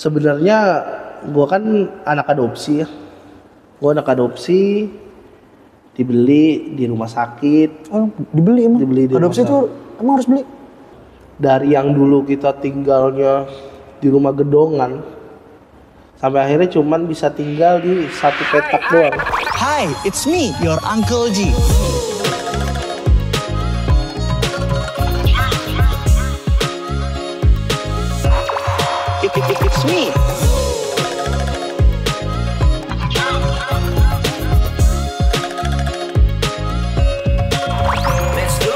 Sebenarnya gue kan anak adopsi ya. Gue anak adopsi, dibeli di rumah sakit. Oh, dibeli emang? Dibeli di adopsi rumah tuh emang harus beli? Dari yang dulu kita tinggalnya di rumah gedongan, sampai akhirnya cuman bisa tinggal di satu petak doang. Hi, it's me, your Uncle G. It's me. Let's go.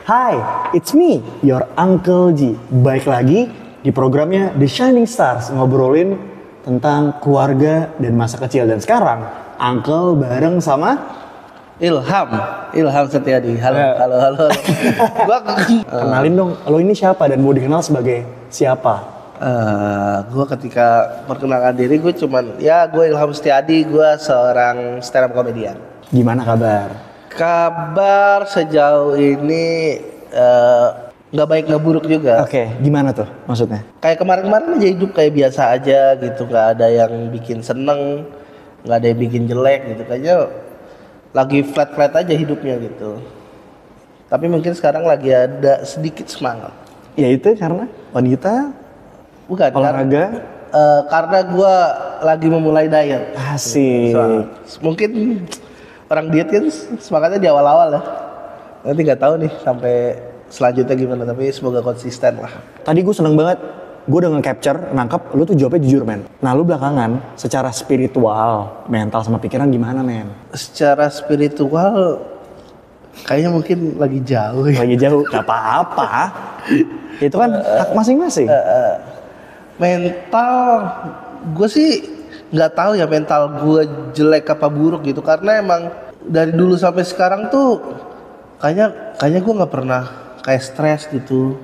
Hi, it's me, your Uncle G. Baik lagi di programnya The Shining Stars, ngobrolin tentang keluarga dan masa kecil. Dan sekarang Uncle bareng sama Ilham Setiadi. Halo. Gua kenalin dong, lo ini siapa dan mau dikenal sebagai siapa? gue ketika perkenalkan diri gue cuman gue Ilham Setiadi, gue seorang stand up comedian. Gimana kabar? Kabar sejauh ini nggak baik nggak buruk juga. Oke, gimana tuh maksudnya? Kayak kemarin aja hidup kayak biasa aja gitu, nggak ada yang bikin seneng, nggak ada yang bikin jelek gitu, kayaknya lagi flat aja hidupnya gitu. Tapi mungkin sekarang lagi ada sedikit semangat. Ya itu karena wanita, Bukan olahraga, karena gue lagi memulai diet. asik. Mungkin orang diet kan semangatnya di awal-awal ya. Nanti nggak tahu nih sampai selanjutnya gimana, tapi semoga konsisten lah. Tadi gue seneng banget, gue udah nge-capture, nangkep, lu tuh jawabnya jujur men. Nah lu belakangan secara spiritual, mental sama pikiran gimana men? Secara spiritual kayaknya mungkin lagi jauh ya. Lagi jauh, gak apa-apa. Itu kan hak masing-masing. Mental gue sih nggak tahu ya mental gue jelek apa buruk gitu, karena emang dari dulu sampai sekarang tuh kayaknya gue nggak pernah kayak stres gitu,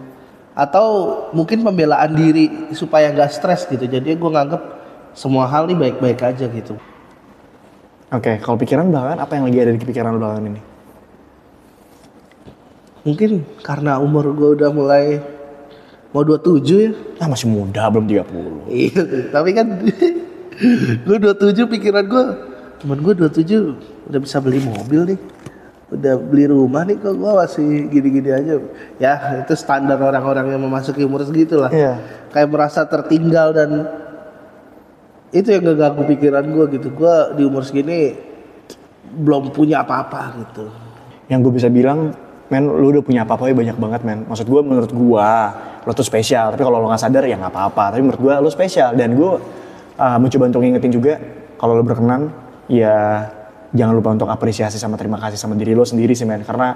atau mungkin pembelaan diri supaya nggak stres gitu. Jadi gue nganggep semua hal nih baik-baik aja gitu. Oke, kalau pikiran belakangan, apa yang lagi ada di pikiran lu belakangan ini? Mungkin karena umur gue udah mulai mau 27 ya. Ah masih muda, belum 30. Iya, tapi kan gue 27 pikiran gue, temen gue 27 udah bisa beli mobil nih, udah beli rumah nih, kok gue masih gini-gini aja. Ya itu standar orang-orang yang memasuki umur segitu lah. Iya. Kayak merasa tertinggal, dan itu yang ngeganggu pikiran gue gitu. Gue di umur segini belum punya apa-apa gitu. Yang gue bisa bilang, men, lu udah punya apa-apa ya banyak banget men. Maksud gue, menurut gue, lo tuh spesial. Tapi kalau lo gak sadar ya gak apa-apa. Tapi menurut gue, lo spesial. Dan gue mencoba untuk ngingetin juga, kalau lo berkenan, ya jangan lupa untuk apresiasi sama terima kasih sama diri lo sendiri sih men. Karena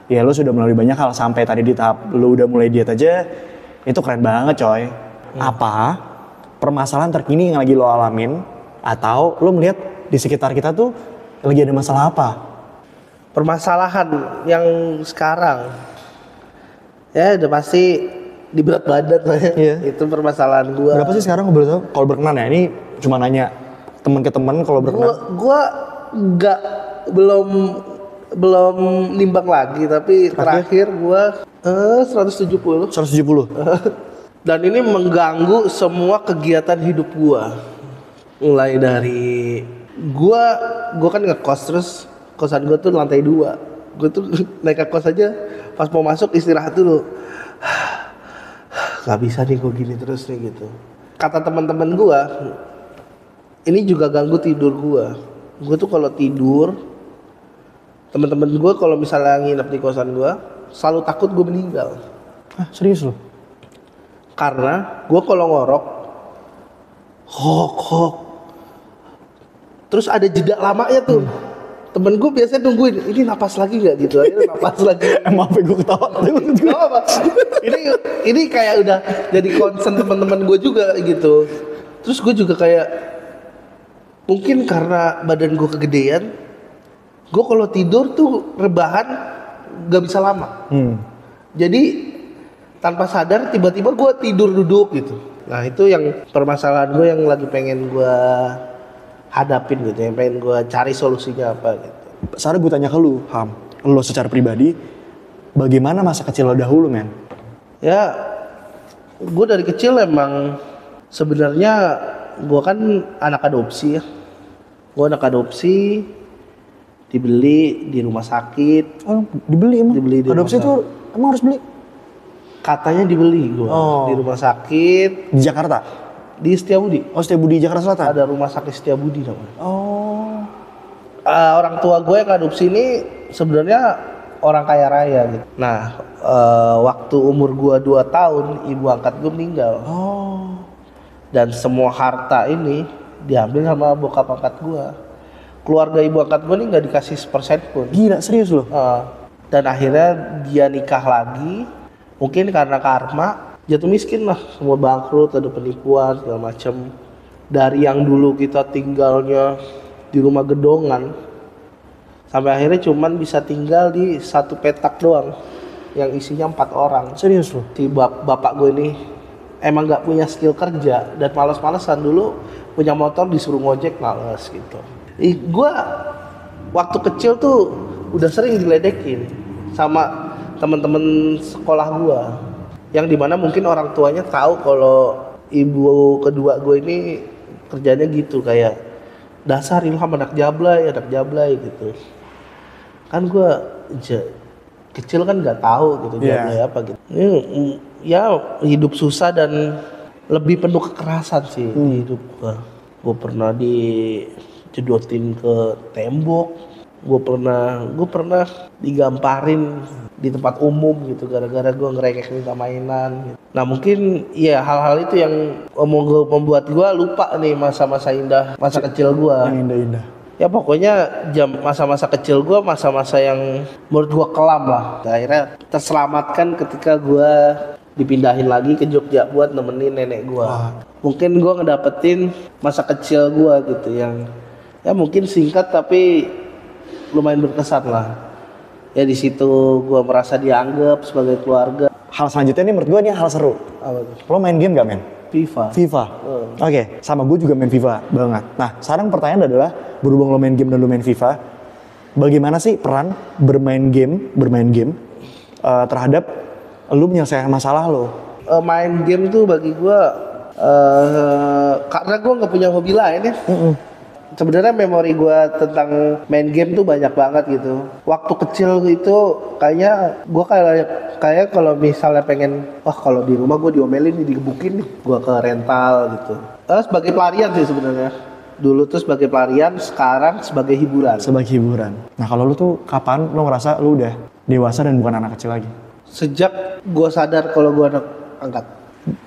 ya lo sudah melalui banyak hal. Sampai tadi di tahap lo udah mulai diet aja, itu keren banget coy. Apa permasalahan terkini yang lagi lo alamin, atau lo melihat di sekitar kita tuh lagi ada masalah apa? Permasalahan yang sekarang ya udah pasti di berat badan lah ya. Iya. Itu permasalahan gue. Berapa sih sekarang gue boleh tahu? Kalau berkenan ya, ini cuma nanya teman ke teman kalau berkenan. Gua nggak belum nimbang lagi, tapi terakhir gua 170. 170. Dan ini mengganggu semua kegiatan hidup gua. Mulai dari gua kan ngekos, terus kosan gua tuh lantai 2. Gua tuh naik ke kos aja pas mau masuk istirahat dulu. Gak bisa nih gua gini terus nih gitu. Kata teman-teman gua, ini juga ganggu tidur gua. Gua tuh kalau tidur, teman-teman gua kalau misalnya nginep di kosan gua, selalu takut gua meninggal. Ah, serius lo? Karena gue kalau ngorok, hok, terus ada jeda lamanya tuh. Temen gue biasanya nungguin, ini napas lagi nggak gitu, akhirnya napas lagi. Maaf ya gue ketawa. Gak apa. Ini kayak udah jadi concern teman-teman gue juga gitu. Terus gue juga kayak, mungkin karena badan gue kegedean, gue kalau tidur tuh rebahan gak bisa lama. Jadi tanpa sadar tiba-tiba gue tidur duduk gitu. Nah itu yang permasalahan gue yang lagi pengen gue hadapin gitu, yang pengen gue cari solusinya apa gitu. Sekarang gue tanya ke lu, Ham, lo secara pribadi, bagaimana masa kecil lo dahulu men? Ya Gue dari kecil emang sebenarnya gue kan anak adopsi ya. Gue anak adopsi, dibeli di rumah sakit. Oh, dibeli emang? Dibeli di Adopsi rumah itu emang harus beli? Katanya dibeli gue di rumah sakit Di Jakarta? di Setiabudi. Oh, Setiabudi Jakarta Selatan? Ada rumah sakit Setiabudi namanya. Oh. Orang tua gue yang adopsi ini sebenarnya orang kaya raya gitu. Nah, waktu umur gue 2 tahun, ibu angkat gue meninggal. Oh. Dan semua harta ini diambil sama bokap angkat gue. Keluarga ibu angkat gue ini nggak dikasih sepersen pun. Gila, serius loh? Dan akhirnya dia nikah lagi, mungkin karena karma, jatuh miskin lah, semua bangkrut, ada penipuan segala macam. Dari yang dulu kita tinggalnya di rumah gedongan, sampai akhirnya cuman bisa tinggal di satu petak doang, yang isinya 4 orang. Serius loh? Si bapak gue ini emang nggak punya skill kerja dan malas-malesan, dulu punya motor disuruh ngojek males gitu. Gue waktu kecil tuh udah sering diledekin sama temen-temen sekolah gue, yang dimana mungkin orang tuanya tahu kalau ibu kedua gue ini kerjanya gitu, kayak dasar Ilham anak jablay gitu. Kan gue kecil kan nggak tahu gitu jablay apa gitu. Ya hidup susah dan lebih penuh kekerasan sih di hidup gue. Gue pernah dijedotin ke tembok, gue pernah digamparin di tempat umum gitu gara-gara gue ngerengek minta mainan gitu. Nah mungkin ya hal-hal itu yang membuat gue lupa nih masa-masa indah masa kecil gue. Yang indah-indah. Ya pokoknya masa-masa kecil gue, masa-masa yang menurut gue kelam lah. Akhirnya terselamatkan ketika gue dipindahin lagi ke Jogja buat nemenin nenek gue. Mungkin gue ngedapetin masa kecil gue gitu yang ya mungkin singkat tapi lumayan berkesan lah. Ya di situ gue merasa dianggap sebagai keluarga. Hal selanjutnya nih menurut gue ini hal seru. Apa tuh? Lo main game gak men? FIFA. Oke, sama gue juga main FIFA banget. Nah, sekarang pertanyaan adalah berhubung lo main game dan lo main FIFA, bagaimana sih peran bermain game terhadap lo menyelesaikan masalah lo? Main game tuh bagi gue karena gue nggak punya hobi lain ya. Sebenarnya memori gue tentang main game tuh banyak banget gitu. Waktu kecil itu kayaknya gue kayak kalau misalnya pengen, kalau di rumah gue diomelin nih, digebukin nih, gue ke rental gitu. Sebagai pelarian sih sebenarnya. Dulu tuh sebagai pelarian, sekarang sebagai hiburan. Sebagai hiburan. Nah kalau lu tuh kapan lu ngerasa lu udah dewasa dan bukan anak kecil lagi? Sejak gue sadar kalau gue anak angkat.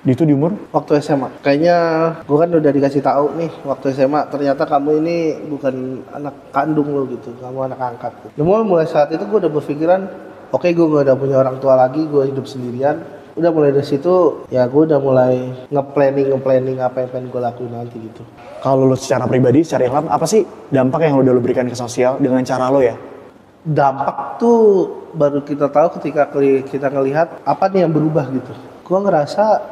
Itu di umur? Waktu SMA. Kayaknya gue kan udah dikasih tahu nih waktu SMA, ternyata kamu ini bukan anak kandung lo gitu, kamu anak angkat. Mulai saat itu gue udah berpikiran, oke, gue gak udah punya orang tua lagi, gue hidup sendirian. Udah mulai dari situ ya gue udah mulai nge-planning apa yang pengen gue lakuin nanti gitu. Kalau lo secara pribadi, secara Ilham, apa sih dampak yang udah lo berikan ke sosial dengan cara lo ya? Dampak tuh baru kita tahu ketika kita ngelihat apa nih yang berubah gitu. Gue ngerasa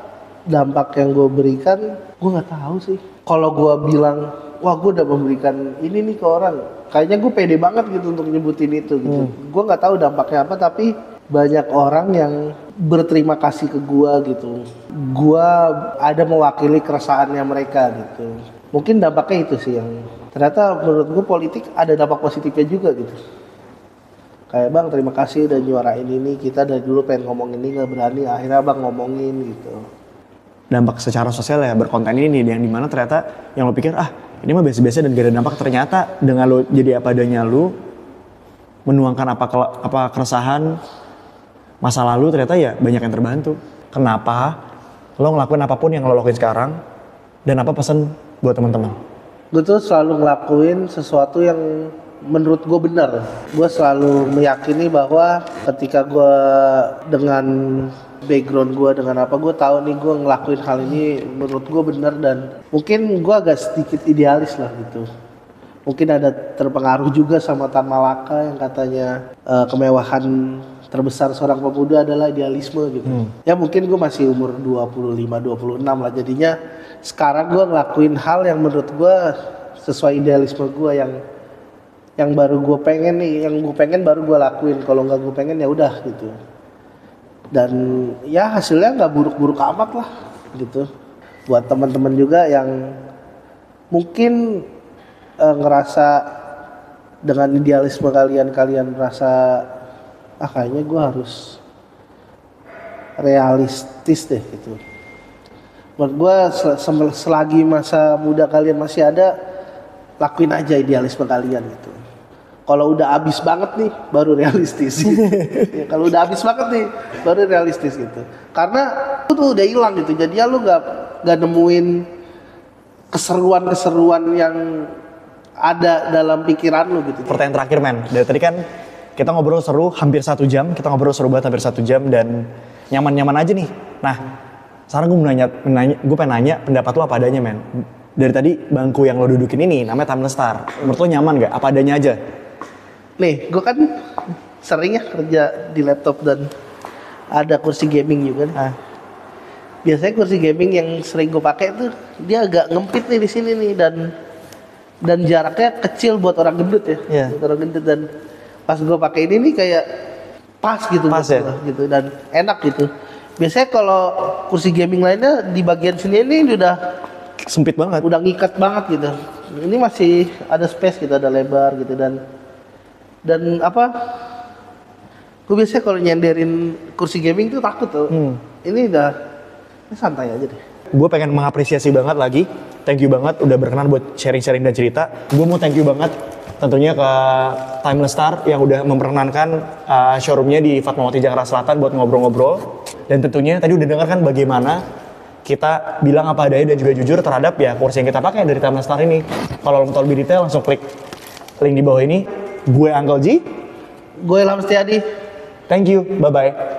dampak yang gue berikan, gue nggak tahu sih. Kalau gue bilang, wah gue udah memberikan ini nih ke orang, kayaknya gue pede banget gitu untuk nyebutin itu gitu. Gue nggak tahu dampaknya apa, tapi banyak orang yang berterima kasih ke gue gitu. Gue ada mewakili keresahannya mereka gitu. Mungkin dampaknya itu sih yang ternyata menurut gue politik ada dampak positifnya juga gitu. Kayak bang terima kasih udah nyuarain ini, kita dari dulu pengen ngomong ini gak berani, akhirnya bang ngomongin gitu. Dampak secara sosial ya berkonten ini yang dimana ternyata yang lo pikir ini mah biasa-biasa dan gak ada dampak, ternyata dengan lo jadi apa adanya lo menuangkan apa keresahan masa lalu, ternyata ya banyak yang terbantu. Kenapa lo ngelakuin apapun yang lo lakuin sekarang dan apa pesan buat teman-teman? Gue tuh selalu ngelakuin sesuatu yang menurut gue benar. Gue selalu meyakini bahwa ketika gue dengan background gue, dengan apa, gue tahu nih gue ngelakuin hal ini menurut gue benar, dan mungkin gue agak sedikit idealis lah gitu. Mungkin ada terpengaruh juga sama Tan Malaka yang katanya kemewahan terbesar seorang pemuda adalah idealisme gitu. Ya mungkin gue masih umur 25-26 lah, jadinya sekarang gue ngelakuin hal yang menurut gue sesuai idealisme gue, yang baru gue pengen nih, yang gue pengen baru gue lakuin. Kalau nggak gue pengen ya udah gitu. Dan ya hasilnya nggak buruk-buruk amat lah gitu. Buat teman-teman juga yang mungkin ngerasa dengan idealisme kalian merasa kayaknya gue harus realistis deh gitu. Menurut gue selagi masa muda kalian masih ada, lakuin aja idealisme kalian gitu. Kalau udah habis banget nih, baru realistis. Ya, kalau udah habis banget nih, baru realistis gitu. Karena itu tuh udah hilang gitu. Jadi ya lu nggak nemuin keseruan yang ada dalam pikiran lu gitu. Pertanyaan terakhir men, dari tadi kan kita ngobrol seru hampir 1 jam, kita ngobrol seru banget hampir 1 jam dan nyaman-nyaman aja nih. Nah, sekarang gue pengen nanya pendapat lu apa adanya men. Dari tadi bangku yang lo dudukin ini namanya Timeless Star. Menurut lo nyaman gak? Apa adanya aja? Nih, gue kan sering ya kerja di laptop dan ada kursi gaming juga nih. Biasanya kursi gaming yang sering gue pakai tuh dia agak ngempit nih di sini nih dan jaraknya kecil buat orang gendut ya. Yeah. Buat orang gendut dan pas gue pakai ini nih kayak pas gitu pas ya? gua, gitu dan enak gitu. Biasanya kalau kursi gaming lainnya di bagian sini ini udah Sempit banget. udah ngikat banget gitu. Ini masih ada space gitu, ada lebar gitu dan apa? Gue biasanya kalau nyenderin kursi gaming tuh takut tuh. Ini santai aja deh. Gue pengen mengapresiasi banget lagi. Thank you banget udah berkenan buat sharing-sharing dan cerita. Gue mau thank you banget tentunya ke Timeless Star yang udah memperkenankan showroomnya di Fatmawati Jakarta Selatan buat ngobrol-ngobrol. Dan tentunya tadi udah dengar kan bagaimana kita bilang apa adanya dan juga jujur terhadap ya kursi yang kita pakai dari Timeless Star ini. Kalau lo mau tahu lebih detail langsung klik link di bawah ini. Gue Uncle G. Gue Ilham Setiadi. Thank you. Bye-bye.